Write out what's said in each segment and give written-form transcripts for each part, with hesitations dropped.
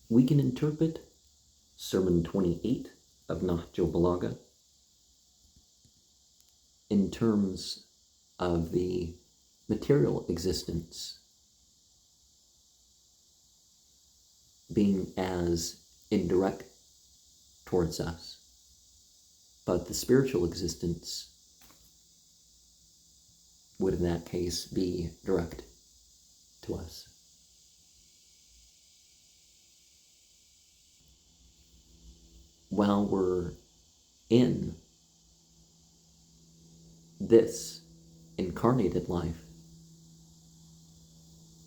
we can interpret Sermon 28 of Nahjul Balagah in terms of the material existence being as indirect towards us, but the spiritual existence would in that case be direct to us. While we're in this incarnated life,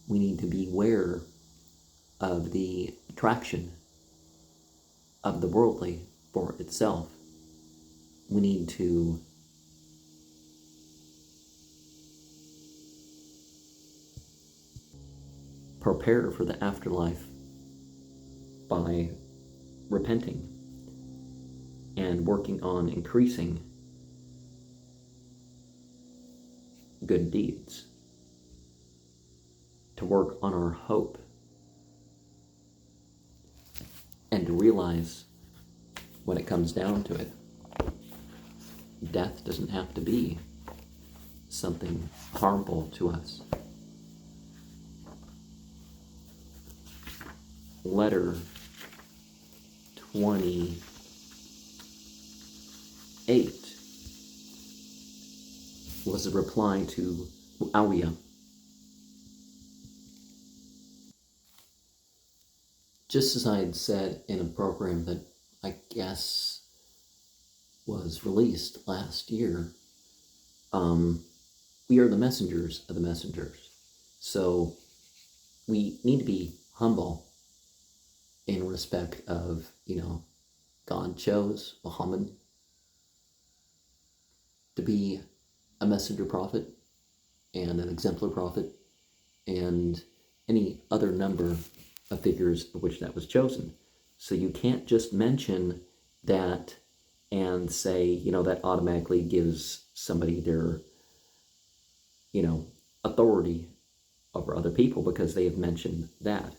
we need to be aware of the attraction of the worldly for itself. We need to prepare for the afterlife by repenting and working on increasing good deeds, to work on our hope, and to realize when it comes down to it, death doesn't have to be something harmful to us. Letter 28 was a reply to Muawiyah. Just as I had said in a program that I guess was released last year, we are the messengers of the messengers. So we need to be humble in respect of, God chose Muhammad to be a messenger prophet and an exemplar prophet and any other number of figures for which that was chosen. So you can't just mention that and say, that automatically gives somebody their, authority over other people because they have mentioned that.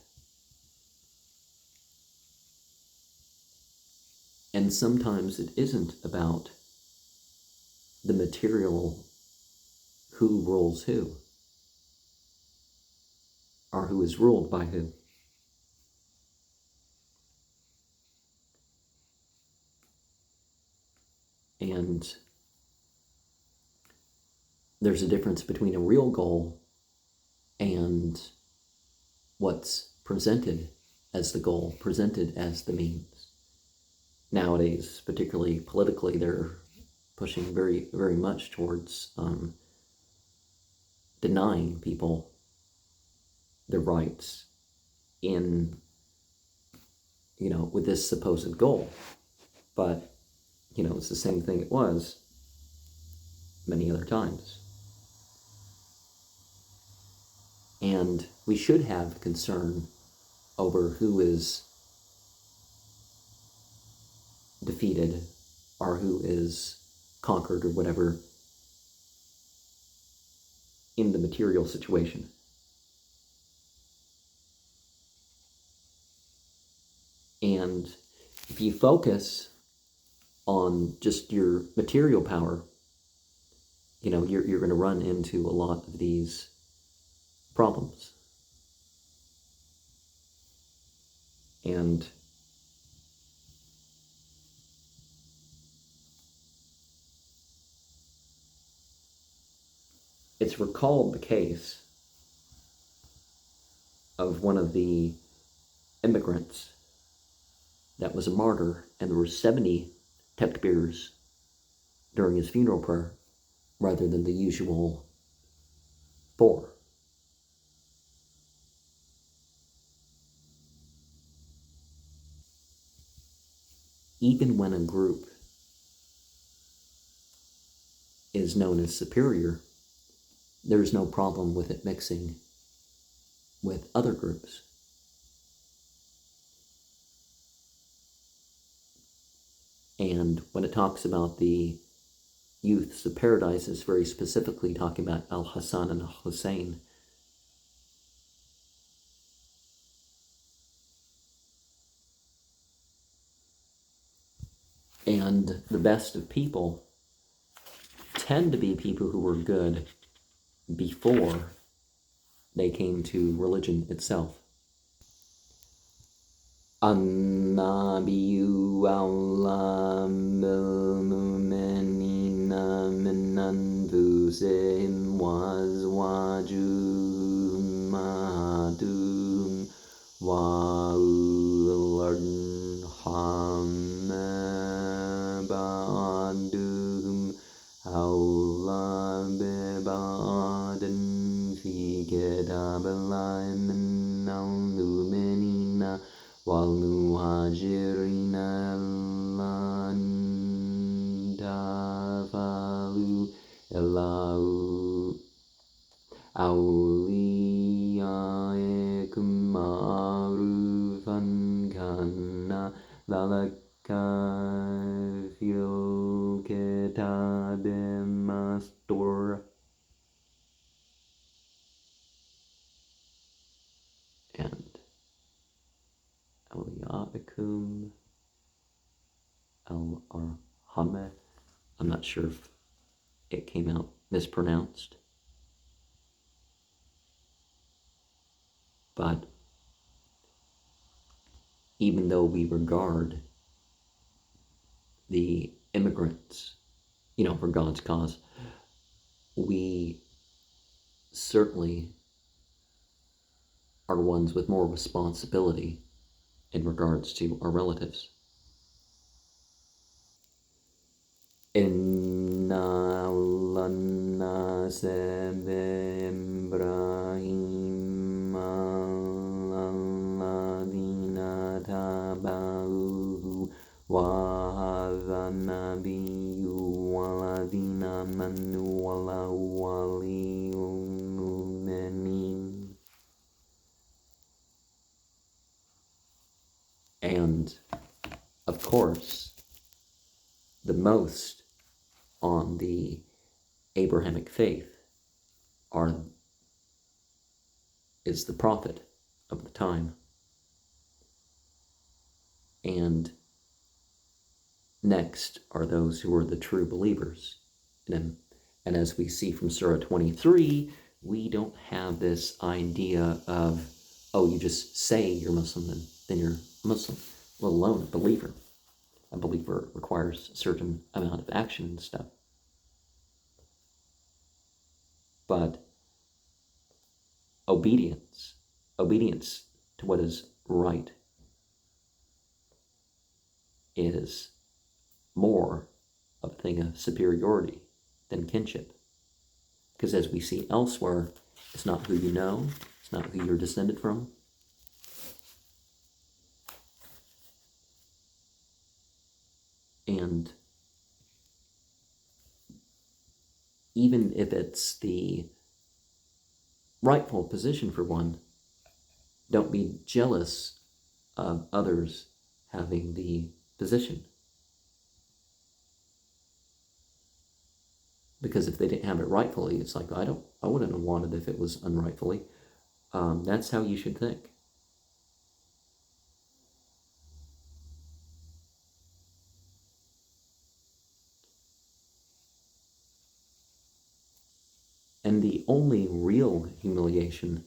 And sometimes it isn't about the material who rules who, or who is ruled by who. And there's a difference between a real goal and what's presented as the goal, presented as the means. Nowadays, particularly politically, they're pushing very, very much towards denying people their rights in, with this supposed goal. But, it's the same thing it was many other times. And we should have concern over who is defeated or who is conquered or whatever in the material situation. And if you focus on just your material power, you're going to run into a lot of these problems. And it's recalled the case of one of the immigrants that was a martyr, and there were 70 takbirs during his funeral prayer rather than the usual 4. Even when a group is known as superior, there's no problem with it mixing with other groups. And when it talks about the youths of paradise, it's very specifically talking about Al-Hassan and Al-Hussein. And the best of people tend to be people who were good before they came to religion itself. An-Nabiyyu a'lamul mu'minina min anfusihim wa azwajuhum ummahatuhum wa ulul arham ba'duhum awla biba'din fi kitabillahi min al-mu'minina والمهاجرين لن تفعلوا إلا أوليائكم معروفا كان ذلك في الكتاب مسطورا. And Eliakum al-Arhame. I'm not sure if it came out mispronounced. But even though we regard the immigrants, for God's cause, we certainly are ones with more responsibility in regards to our relatives. Inna lanna sebe Ibrahim alladhina tabahu wa hadha nabiyyu walladhina amanu wallahu waliyul mu'minin. And, of course, the most on the Abrahamic faith is the prophet of the time. And next are those who are the true believers in him. And as we see from Surah 23, we don't have this idea of, you just say you're Muslim, and then you're Muslim, let alone a believer. A believer requires a certain amount of action and stuff. But obedience to what is right, is more of a thing of superiority than kinship. Because as we see elsewhere, it's not who you know, it's not who you're descended from. And even if it's the rightful position for one, don't be jealous of others having the position. Because if they didn't have it rightfully, it's like, I wouldn't have wanted if it was unrightfully. That's how you should think. And the only real humiliation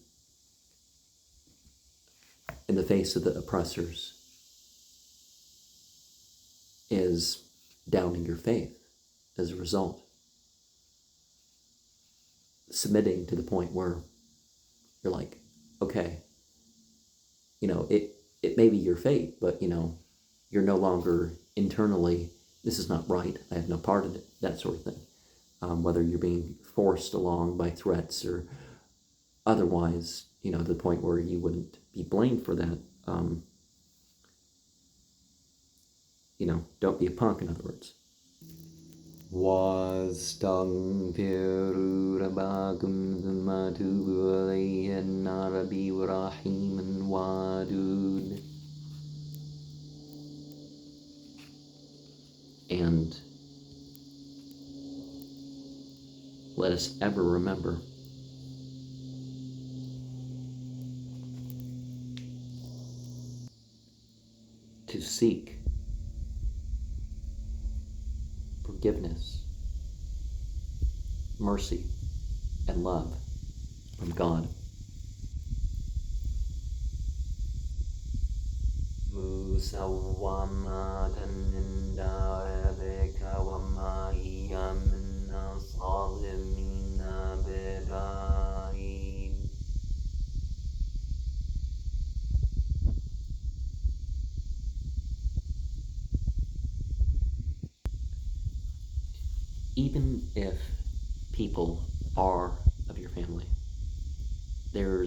in the face of the oppressors is doubting your faith as a result. Submitting to the point where you're like, okay, it may be your fate, but, you're no longer internally, this is not right, I have no part in it, that sort of thing. Whether you're being forced along by threats or otherwise, to the point where you wouldn't be blamed for that. Don't be a punk, in other words. وَاسْتَغْفِرُوا رَبَّكُمْ ثُمَّ تُوبُوا إِلَيْهِ إِنَّ رَبِّي رَحِيمٌ وَدُودٌ. And let us ever remember to seek forgiveness, mercy, and love from God. Even if people are of your family, there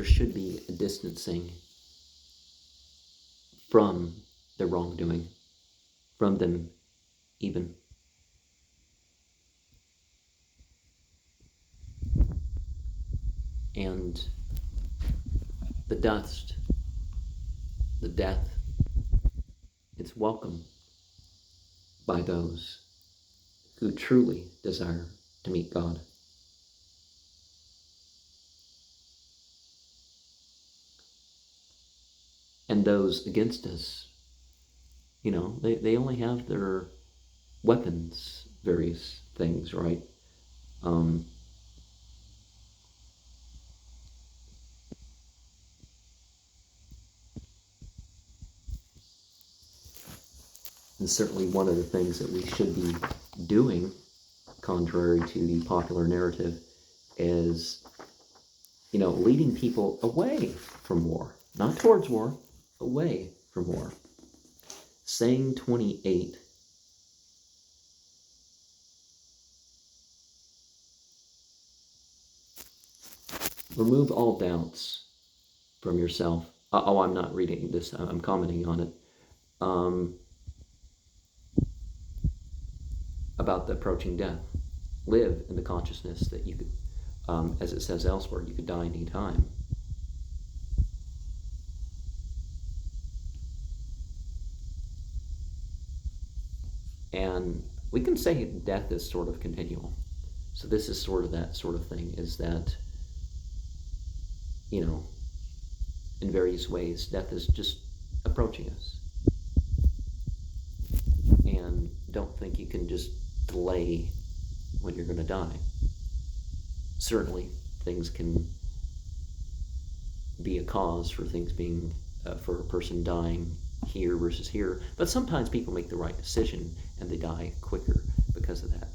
should be a distancing from their wrongdoing, from them even. And the dust, the death, it's welcome by those who truly desire to meet God. And those against us, they only have their weapons, various things, right? And certainly one of the things that we should be doing, contrary to the popular narrative, is, leading people away from war, not towards war, away from war. Saying 28. Remove all doubts from yourself. I'm not reading this, I'm commenting on it. About the approaching death. Live in the consciousness that you could, as it says elsewhere, you could die any time. And we can say death is sort of continual. So this is sort of that sort of thing, is that, in various ways, death is just approaching us. And don't think you can just delay when you're going to die. Certainly, things can be a cause for things being, for a person dying here versus here, but sometimes people make the right decision and they die quicker because of that.